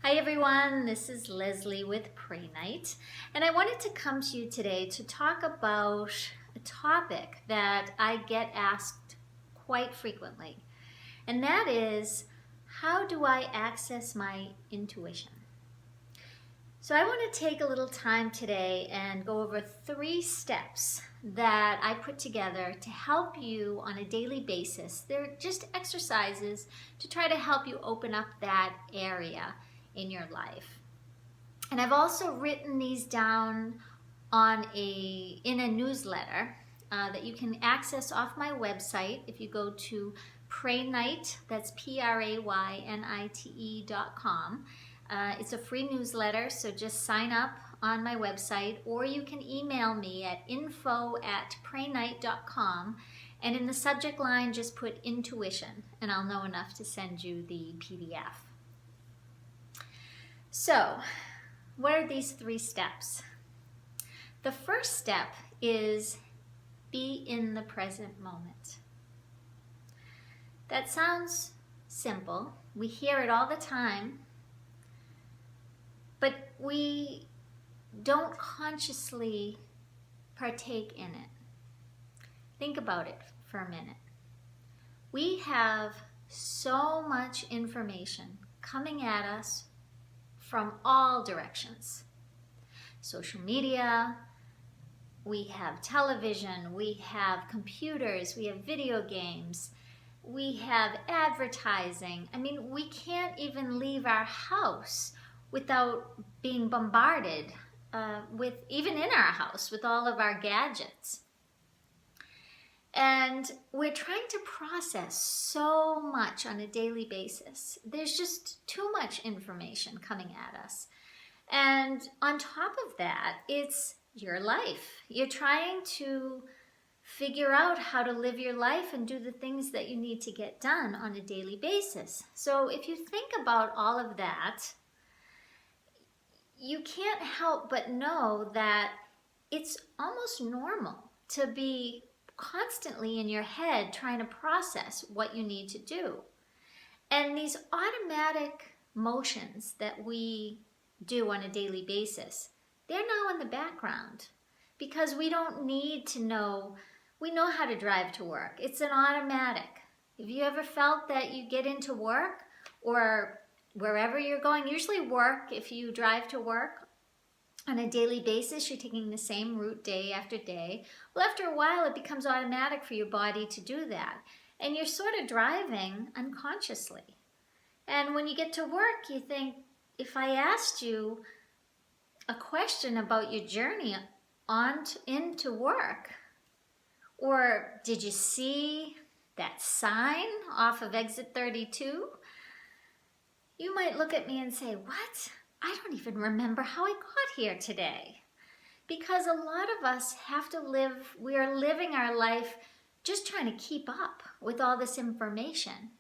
Hi everyone, this is Leslie with PrayNite, and I wanted to come to you today to talk about a topic that I get asked quite frequently, and that is, how do I access my intuition? So I want to take a little time today and go over 3 steps that I put together to help you on a daily basis. They're just exercises to try to help you open up that area in your life. And I've also written these down in a newsletter that you can access off my website if you go to PrayNite, that's PrayNite.com. It's a free newsletter, so just sign up on my website, or you can email me at info@praynite.com, and in the subject line just put intuition, and I'll know enough to send you the PDF. So, what are these 3 steps? The first step is be in the present moment. That sounds simple. We hear it all the time, but we don't consciously partake in it. Think about it for a minute. We have so much information coming at us from all directions. Social media, we have television, we have computers, we have video games, we have advertising. I mean, we can't even leave our house without being bombarded even in our house, with all of our gadgets. And we're trying to process so much on a daily basis. There's just too much information coming at us. And on top of that, it's your life. You're trying to figure out how to live your life and do the things that you need to get done on a daily basis. So if you think about all of that, you can't help but know that it's almost normal to be constantly in your head trying to process what you need to do. And these automatic motions that we do on a daily basis, they're now in the background because we don't need to know. We know how to drive to work. It's an automatic. Have you ever felt that you get into work or wherever you're going, usually work, if you drive to work on a daily basis, you're taking the same route day after day. Well, after a while, it becomes automatic for your body to do that. And you're sort of driving unconsciously. And when you get to work, you think, if I asked you a question about your journey into work, or did you see that sign off of exit 32? You might look at me and say, what? I don't even remember how I got here today. Because a lot of us have to we are living our life just trying to keep up with all this information.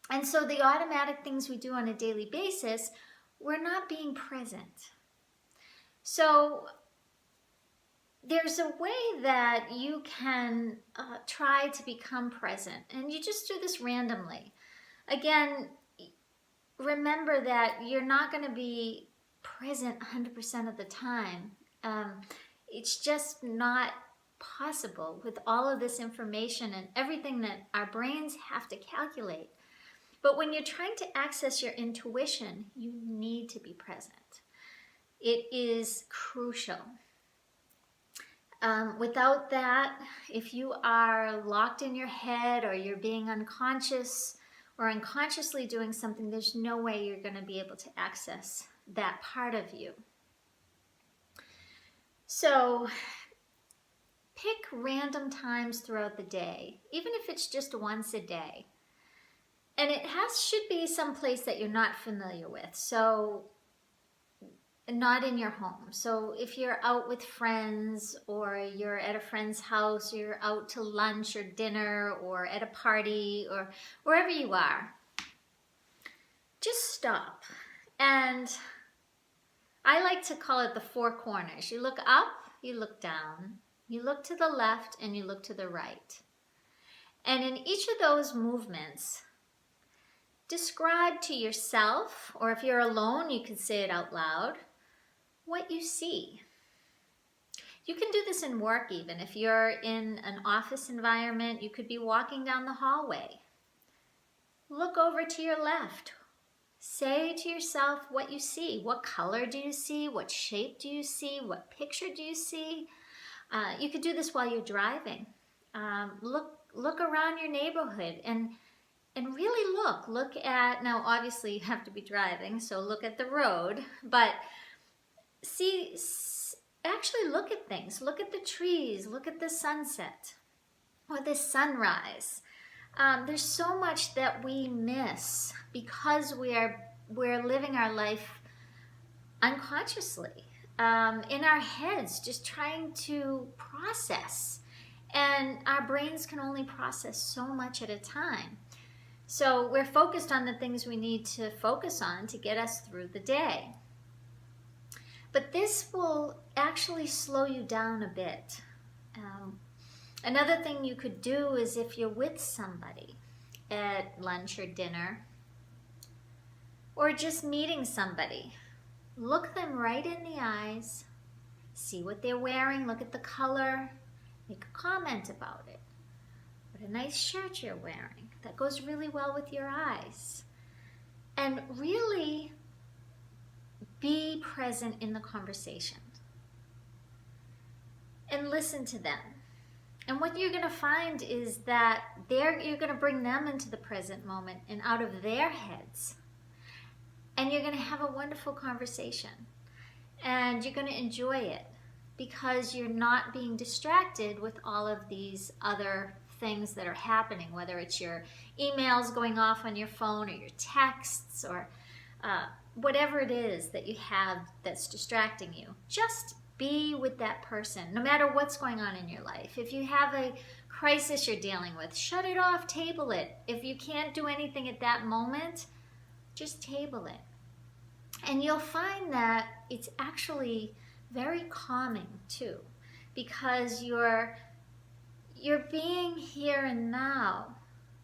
And so the automatic things we do on a daily basis, we're not being present. So there's a way that you can try to become present, and you just do this randomly. Again, remember that you're not going to be present 100% of the time. It's just not possible with all of this information and everything that our brains have to calculate. But when you're trying to access your intuition, you need to be present. It is crucial. Without that, if you are locked in your head or you're being unconscious or unconsciously doing something, there's no way you're going to be able to access that part of you. So pick random times throughout the day, even if it's just once a day. And it should be some place that you're not familiar with, so not in your home. So if you're out with friends, or you're at a friend's house, or you're out to lunch or dinner or at a party or wherever you are, just stop. And I like to call it the 4 corners. You look up, you look down, you look to the left, and you look to the right. And in each of those movements, describe to yourself, or if you're alone, you can say it out loud, what you see. You can do this in work even. If you're in an office environment, you could be walking down the hallway. Look over to your left. Say to yourself what you see. What color do you see? What shape do you see? What picture do you see? You could do this while you're driving. Look around your neighborhood and really look at, now obviously you have to be driving, so look at the road, but actually look at things. Look at the trees, look at the sunset or the sunrise. There's so much that we miss because we're living our life unconsciously, in our heads, just trying to process. And our brains can only process so much at a time. So we're focused on the things we need to focus on to get us through the day. But this will actually slow you down a bit. Another thing you could do is if you're with somebody at lunch or dinner, or just meeting somebody, look them right in the eyes, see what they're wearing, look at the color, make a comment about it. What a nice shirt you're wearing. That goes really well with your eyes. And really be present in the conversation. And listen to them. And what you're going to find is that you're going to bring them into the present moment and out of their heads. And you're going to have a wonderful conversation. And you're going to enjoy it because you're not being distracted with all of these other things that are happening, whether it's your emails going off on your phone or your texts or whatever it is that you have that's distracting you. Just be with that person, no matter what's going on in your life. If you have a crisis you're dealing with, shut it off, table it. If you can't do anything at that moment, just table it. And you'll find that it's actually very calming too, because you're being here and now,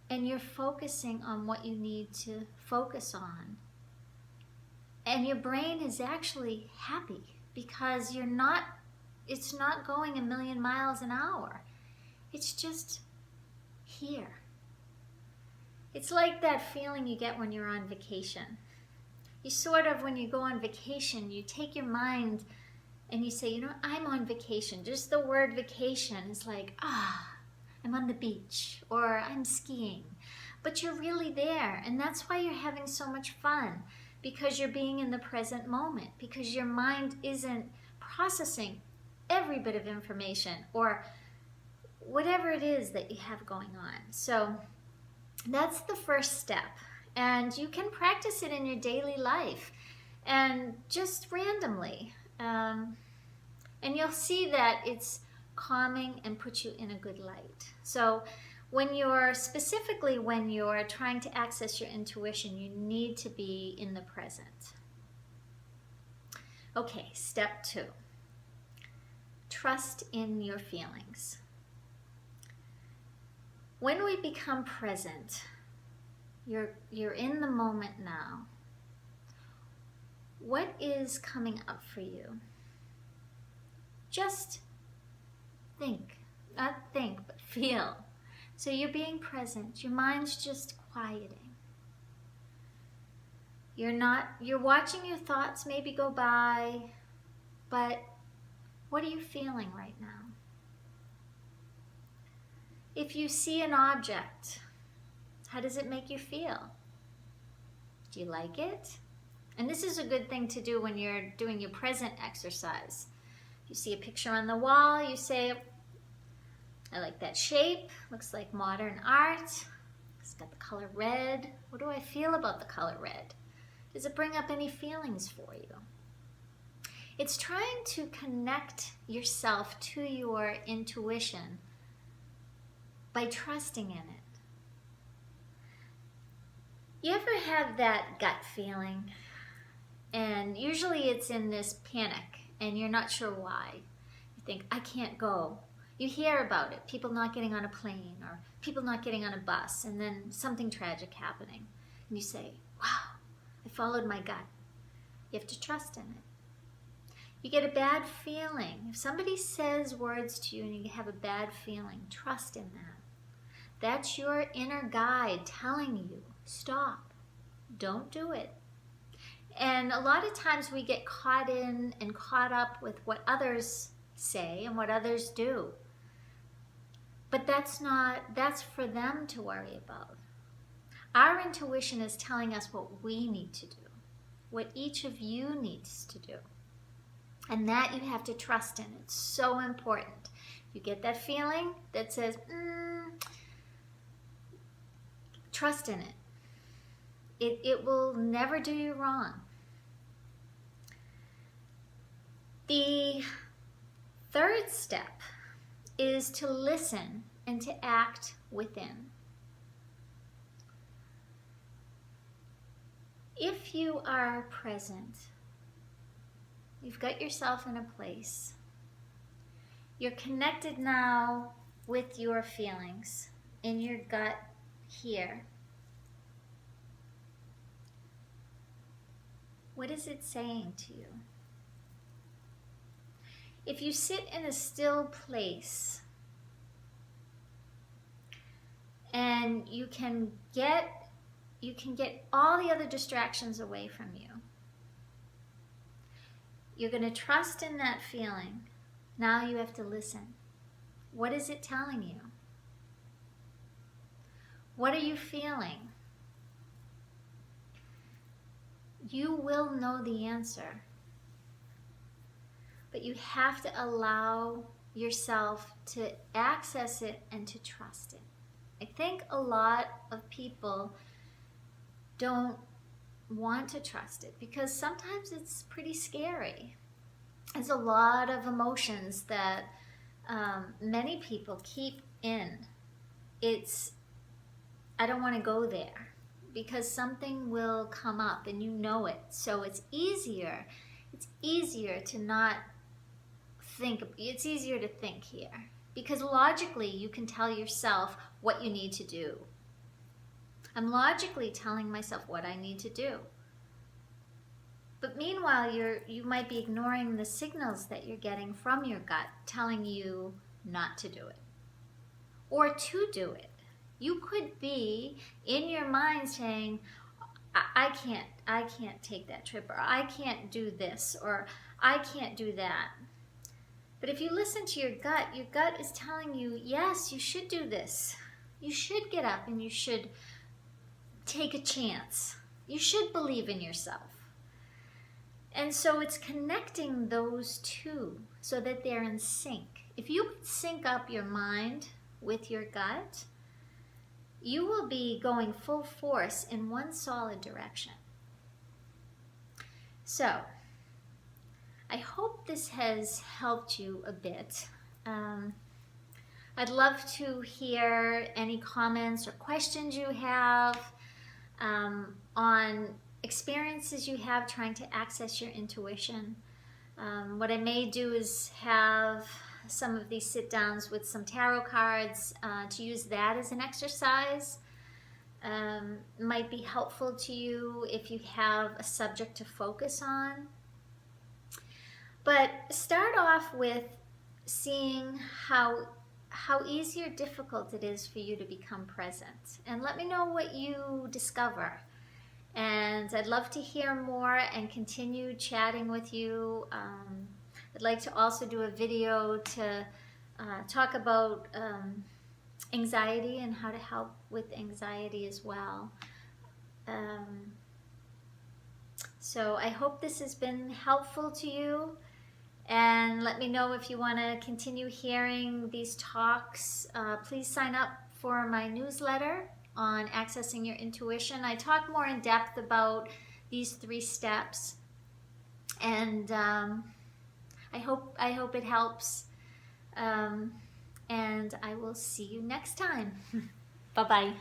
and you're focusing on what you need to focus on. And your brain is actually happy because it's not going a million miles an hour. It's just here. It's like that feeling you get when you're on vacation. When you go on vacation, you take your mind and you say, I'm on vacation. Just the word vacation is like, I'm on the beach or I'm skiing. But you're really there, and that's why you're having so much fun, because you're being in the present moment, because your mind isn't processing every bit of information or whatever it is that you have going on. So that's the first step. And you can practice it in your daily life and just randomly. And you'll see that it's calming and puts you in a good light. So when you're trying to access your intuition, you need to be in the present. Okay, step 2. Trust in your feelings. When we become present, you're in the moment now. What is coming up for you? Just think, not think, but feel. So you're being present. Your mind's just quieting. You're watching your thoughts maybe go by, but what are you feeling right now? If you see an object, how does it make you feel? Do you like it? And this is a good thing to do when you're doing your present exercise. You see a picture on the wall, you say, I like that shape, looks like modern art. It's got the color red. What do I feel about the color red? Does it bring up any feelings for you? It's trying to connect yourself to your intuition by trusting in it. You ever have that gut feeling? And usually it's in this panic and you're not sure why. You think, I can't go. You hear about it, people not getting on a plane or people not getting on a bus, and then something tragic happening. and you say, wow, I followed my gut. You have to trust in it. You get a bad feeling. If somebody says words to you and you have a bad feeling, trust in that. That's your inner guide telling you, stop, don't do it. And a lot of times we get caught in and caught up with what others say and what others do. But that's for them to worry about. Our intuition is telling us what we need to do, what each of you needs to do. And that you have to trust in. It's so important. You get that feeling that says, trust in it. It will never do you wrong. The third step is to listen and to act within. If you are present, you've got yourself in a place, you're connected now with your feelings in your gut here. What is it saying to you? If you sit in a still place and you can get all the other distractions away from you, you're going to trust in that feeling. Now you have to listen. What is it telling you? What are you feeling? You will know the answer, but you have to allow yourself to access it and to trust it. I think a lot of people don't want to trust it because sometimes it's pretty scary. There's a lot of emotions that many people keep in. I don't want to go there because something will come up and you know it. So it's easier to not think. It's easier to think here because logically you can tell yourself what you need to do. I'm logically telling myself what I need to do. But meanwhile, you might be ignoring the signals that you're getting from your gut telling you not to do it or to do it. You could be in your mind saying, I can't take that trip, or I can't do this, or I can't do that. But if you listen to your gut is telling you, yes, you should do this. You should get up and you should take a chance. You should believe in yourself. And so it's connecting those two so that they're in sync. If you could sync up your mind with your gut, you will be going full force in one solid direction. So, I hope this has helped you a bit. I'd love to hear any comments or questions you have on experiences you have trying to access your intuition. What I may do is have some of these sit downs with some tarot cards to use that as an exercise. Might be helpful to you if you have a subject to focus on. But start off with seeing how easy or difficult it is for you to become present. And let me know what you discover. And I'd love to hear more and continue chatting with you. I'd like to also do a video to talk about anxiety and how to help with anxiety as well. So I hope this has been helpful to you. And let me know if you want to continue hearing these talks. Please sign up for my newsletter on accessing your intuition. I talk more in depth about these 3 steps, and I hope it helps. And I will see you next time. Bye-bye.